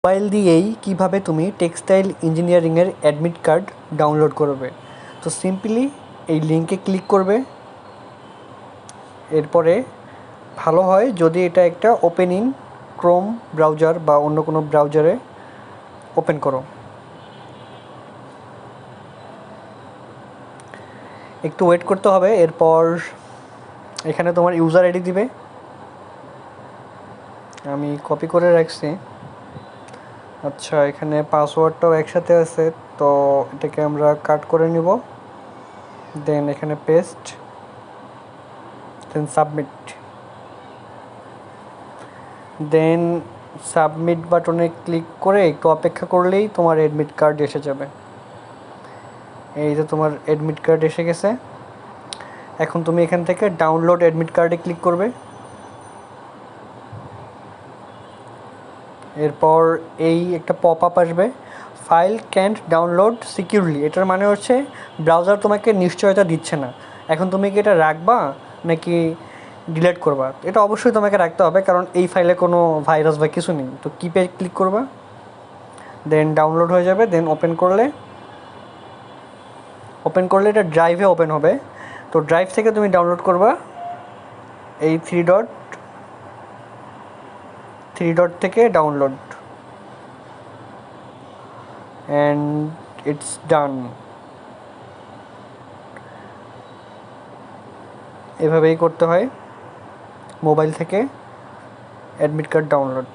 Mobile দিয়েই কীভাবে তুমি টেক্সটাইল ইঞ্জিনিয়ারিংয়ের অ্যাডমিট কার্ড ডাউনলোড করবে। তো সিম্পলি এই লিঙ্কে ক্লিক করবে। এরপরে ভালো হয় যদি এটা একটা ওপেন ইন ক্রোম ব্রাউজার বা অন্য কোনো ব্রাউজারে ওপেন করো। একটু ওয়েট করতে হবে। এরপর এখানে তোমার ইউজার আইডি দিবে, আমি কপি করে রাখছি। আচ্ছা, এখানে পাসওয়ার্ডটাও একসাথে আছে, তো এটাকে আমরা কাট করে নিব। দেন এখানে পেস্ট, দেন সাবমিট। দেন সাবমিট বাটনে ক্লিক করে একটু অপেক্ষা করলেই তোমার অ্যাডমিট কার্ড এসে যাবে। এই যে তোমার অ্যাডমিট কার্ড এসে গেছে। এখন তুমি এখান থেকে ডাউনলোড অ্যাডমিট কার্ডে ক্লিক করবে। এরপর এই একটা পপ আপ আসবে, ফাইল ক্যান্ট ডাউনলোড সিকিউরলি। এটার মানে হচ্ছে ব্রাউজার তোমাকে নিশ্চয়তা দিচ্ছে না। এখন তুমি কি এটা রাখবা নাকি ডিলিট করবা? এটা অবশ্যই তোমাকে রাখতে হবে, কারণ এই ফাইলে কোনো ভাইরাস বা কিছু নেই। তো কিপে ক্লিক করবা, দেন ডাউনলোড হয়ে যাবে। দেন ওপেন করলে এটা ড্রাইভে ওপেন হবে। তো ড্রাইভ থেকে তুমি ডাউনলোড করবা এই থ্রি ডট থেকে ডাউনলোড, অ্যান্ড ইটস ডান। এভাবেই করতে হয় মোবাইল থেকে অ্যাডমিট কার্ড ডাউনলোড।